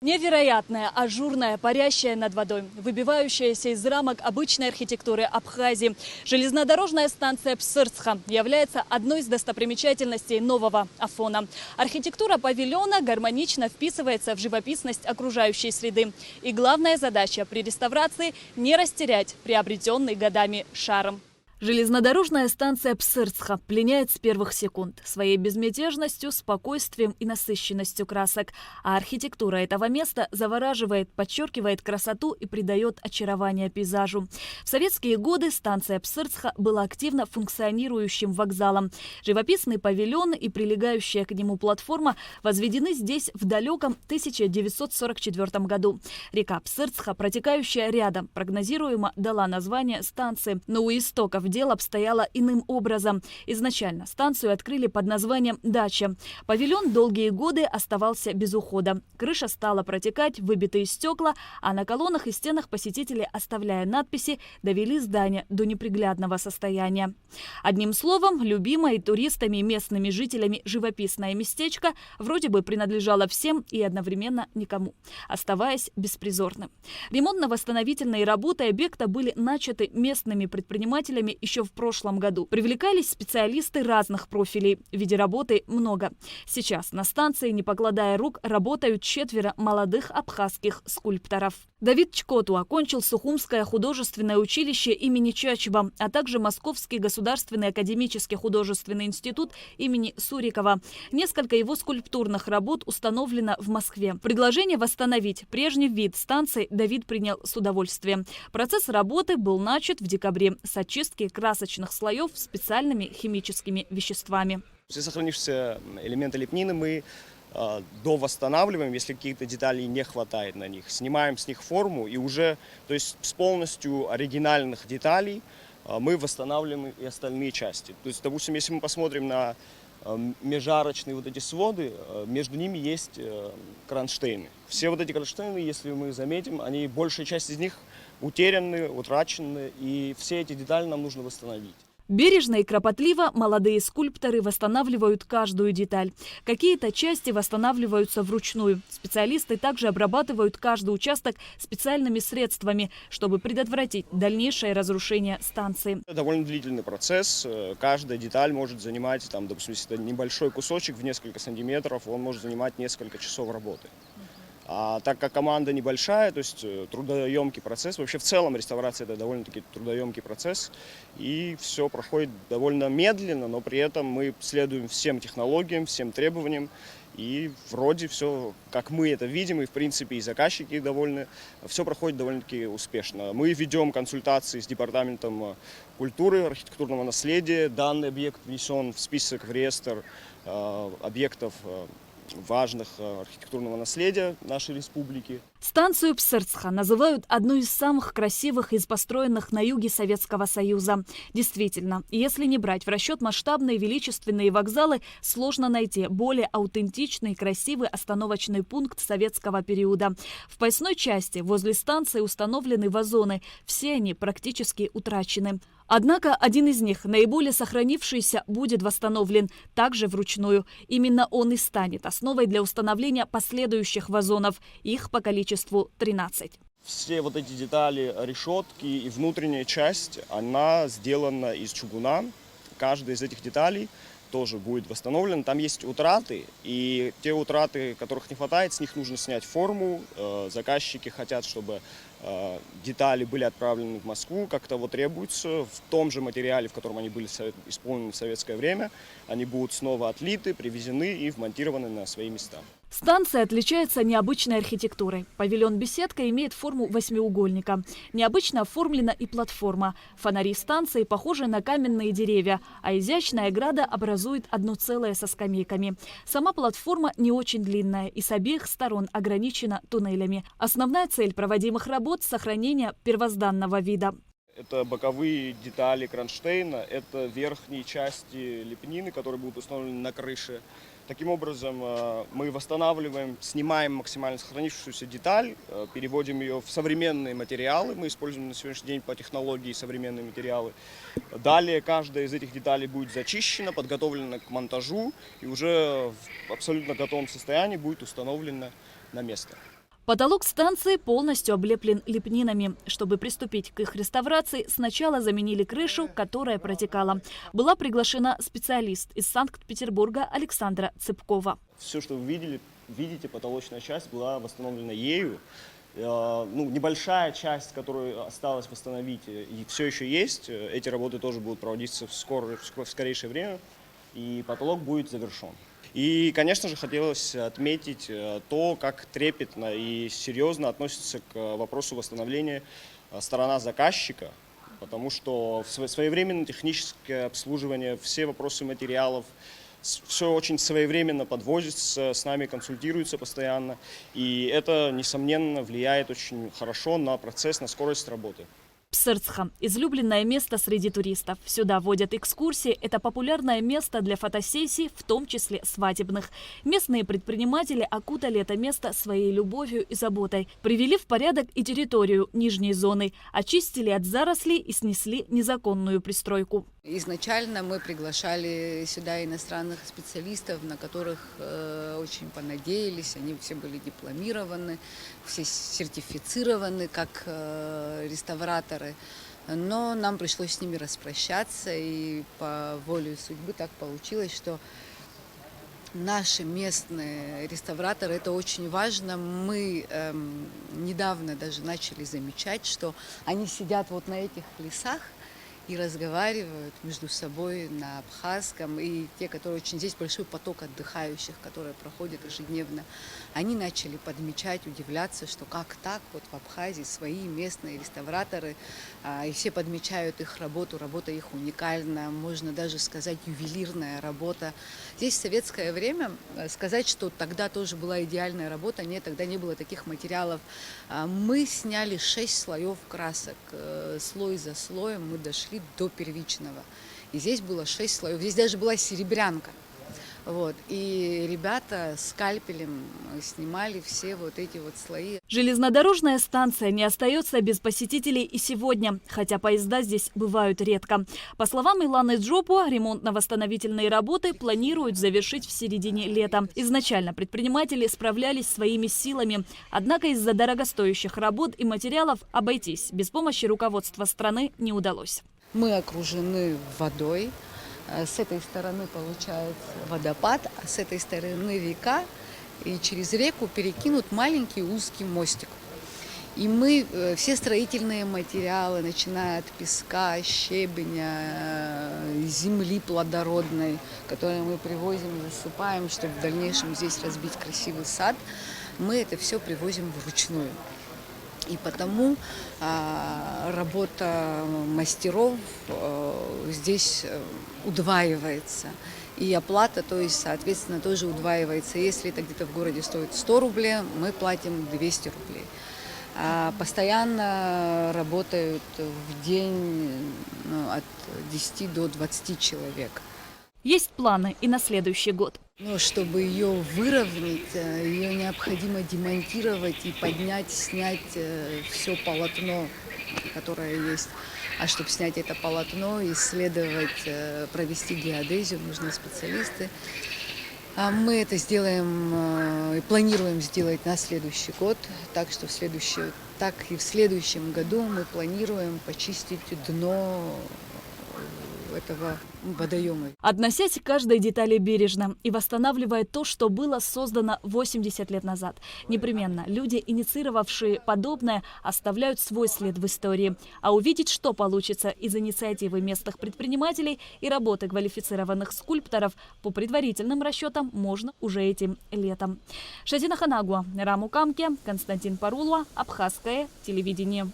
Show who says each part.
Speaker 1: Невероятная, ажурная, парящая над водой, выбивающаяся из рамок обычной архитектуры Абхазии. Железнодорожная станция Псырцха является одной из достопримечательностей нового Афона. Архитектура павильона гармонично вписывается в живописность окружающей среды. И главная задача при реставрации – не растерять приобретенный годами шарм. Железнодорожная станция Псырцха пленяет с первых секунд своей безмятежностью, спокойствием и насыщенностью красок. А архитектура этого места завораживает, подчеркивает красоту и придает очарование пейзажу. В советские годы станция Псырцха была активно функционирующим вокзалом. Живописный павильон и прилегающая к нему платформа возведены здесь в далеком 1944 году. Река Псырцха, протекающая рядом, прогнозируемо дала название станции, но у истоков дело обстояло иным образом. Изначально станцию открыли под названием «Дача». Павильон долгие годы оставался без ухода. Крыша стала протекать, выбитые стекла, а на колоннах и стенах посетители, оставляя надписи, довели здание до неприглядного состояния. Одним словом, любимое туристами и местными жителями живописное местечко вроде бы принадлежало всем и одновременно никому, оставаясь беспризорным. Ремонтно-восстановительные работы объекта были начаты местными предпринимателями еще в прошлом году. Привлекались специалисты разных профилей. В виде работы много. Сейчас на станции, не покладая рук, работают 4 молодых абхазских скульпторов. Давид Чкоту окончил Сухумское художественное училище имени Чачева, а также Московский государственный академический художественный институт имени Сурикова. Несколько его скульптурных работ установлено в Москве. Предложение восстановить прежний вид станции Давид принял с удовольствием. Процесс работы был начат в декабре с очистки красочных слоев специальными химическими веществами.
Speaker 2: Все сохранившиеся элементы лепнины мы довосстанавливаем, если каких-то деталей не хватает на них. Снимаем с них форму и уже, то есть с полностью оригинальных деталей мы восстанавливаем и остальные части. То есть, допустим, если мы посмотрим на межарочные вот эти своды, между ними есть кронштейны. Все вот эти кронштейны, если мы заметим, они, большая часть из них утеряны, утрачены, и все эти детали нам нужно восстановить.
Speaker 1: Бережно и кропотливо молодые скульпторы восстанавливают каждую деталь. Какие-то части восстанавливаются вручную. Специалисты также обрабатывают каждый участок специальными средствами, чтобы предотвратить дальнейшее разрушение станции.
Speaker 2: Это довольно длительный процесс. Каждая деталь может занимать, допустим, если это небольшой кусочек в несколько сантиметров, он может занимать несколько часов работы. А так как команда небольшая, то есть трудоемкий процесс, вообще в целом реставрация это довольно-таки трудоемкий процесс, и все проходит довольно медленно, но при этом мы следуем всем технологиям, всем требованиям, и вроде все, как мы это видим, и в принципе и заказчики довольны, все проходит довольно-таки успешно. Мы ведем консультации с департаментом культуры, архитектурного наследия, данный объект внесен в список, в реестр объектов важных архитектурного наследия нашей республики.
Speaker 1: Станцию Псырцха называют одной из самых красивых из построенных на юге Советского Союза. Действительно, если не брать в расчет масштабные величественные вокзалы, сложно найти более аутентичный, красивый остановочный пункт советского периода. В поясной части возле станции установлены вазоны. Все они практически утрачены. Однако один из них, наиболее сохранившийся, будет восстановлен также вручную. Именно он и станет основой для установления последующих вазонов. Их по количеству 13.
Speaker 2: Все вот эти детали, решетки и внутренняя часть, она сделана из чугуна. Каждая из этих деталей тоже будет восстановлена. Там есть утраты, и те утраты, которых не хватает, с них нужно снять форму. Заказчики хотят, чтобы детали были отправлены в Москву, как того требуется, в том же материале, в котором они были исполнены в советское время. Они будут снова отлиты, привезены и вмонтированы на свои места.
Speaker 1: Станция отличается необычной архитектурой. Павильон-беседка имеет форму восьмиугольника. Необычно оформлена и платформа. Фонари станции похожи на каменные деревья, а изящная ограда образует одно целое со скамейками. Сама платформа не очень длинная и с обеих сторон ограничена туннелями. Основная цель проводимых работ – сохранение первозданного вида.
Speaker 2: Это боковые детали кронштейна, это верхние части лепнины, которые будут установлены на крыше. Таким образом, мы восстанавливаем, снимаем максимально сохранившуюся деталь, переводим ее в современные материалы. Мы используем на сегодняшний день по технологии современные материалы. Далее каждая из этих деталей будет зачищена, подготовлена к монтажу и уже в абсолютно готовом состоянии будет установлена на место.
Speaker 1: Потолок станции полностью облеплен лепнинами. Чтобы приступить к их реставрации, сначала заменили крышу, которая протекала. Была приглашена специалист из Санкт-Петербурга Александра Цыпкова.
Speaker 2: Все, что вы видите, потолочная часть была восстановлена ею. Небольшая часть, которую осталось восстановить, и все еще есть. Эти работы тоже будут проводиться в скорейшее время, и потолок будет завершен. И, конечно же, хотелось отметить то, как трепетно и серьезно относится к вопросу восстановления сторона заказчика, потому что своевременное техническое обслуживание, все вопросы материалов, все очень своевременно подвозится, с нами консультируется постоянно, и это, несомненно, влияет очень хорошо на процесс, на скорость работы.
Speaker 1: Псырцха – излюбленное место среди туристов. Сюда водят экскурсии. Это популярное место для фотосессий, в том числе свадебных. Местные предприниматели окутали это место своей любовью и заботой. Привели в порядок и территорию нижней зоны. Очистили от зарослей и снесли незаконную пристройку.
Speaker 3: Изначально мы приглашали сюда иностранных специалистов, на которых очень понадеялись. Они все были дипломированы, все сертифицированы как реставраторы. Но нам пришлось с ними распрощаться, и по воле судьбы так получилось, что наши местные реставраторы, это очень важно. Мы недавно даже начали замечать, что они сидят вот на этих лесах и разговаривают между собой на абхазском. И те, которые очень... Здесь большой поток отдыхающих, которые проходят ежедневно, они начали подмечать, удивляться, что как так, вот в Абхазии свои местные реставраторы, и все подмечают их работу, работа их уникальна, можно даже сказать, ювелирная работа. Здесь в советское время сказать, что тогда тоже была идеальная работа, нет, тогда не было таких материалов. Мы сняли 6 слоев красок, слой за слоем мы дошли до первичного. И здесь было 6 слоев, здесь даже была серебрянка. Вот. И ребята скальпелем снимали все вот эти вот слои.
Speaker 1: Железнодорожная станция не остается без посетителей и сегодня, хотя поезда здесь бывают редко. По словам Иланы Джопу, ремонтно-восстановительные работы планируют завершить в середине лета. Изначально предприниматели справлялись своими силами, однако из-за дорогостоящих работ и материалов обойтись без помощи руководства страны не удалось.
Speaker 3: Мы окружены водой. С этой стороны получается водопад, а с этой стороны река. И через реку перекинут маленький узкий мостик. И мы все строительные материалы, начиная от песка, щебня, земли плодородной, которую мы привозим, засыпаем, чтобы в дальнейшем здесь разбить красивый сад, мы это все привозим вручную. И потому работа мастеров здесь удваивается. И оплата, то есть, соответственно, тоже удваивается. Если это где-то в городе стоит 100 рублей, мы платим 200 рублей. Постоянно работают в день от 10 до 20 человек.
Speaker 1: Есть планы и на следующий год.
Speaker 3: Но чтобы ее выровнять, ее необходимо демонтировать и поднять, снять все полотно, которое есть. А чтобы снять это полотно, исследовать, провести геодезию, нужны специалисты. Мы это сделаем и планируем сделать на следующий год. Так что так и в следующем году мы планируем почистить дно этого водоема.
Speaker 1: Относясь к каждой детали бережно и восстанавливая то, что было создано 80 лет назад. Непременно люди, инициировавшие подобное, оставляют свой след в истории. А увидеть, что получится из инициативы местных предпринимателей и работы квалифицированных скульпторов, по предварительным расчетам, можно уже этим летом. Шазина Ханагуа, Раму Камке, Константин Парулова, Абхазское телевидение.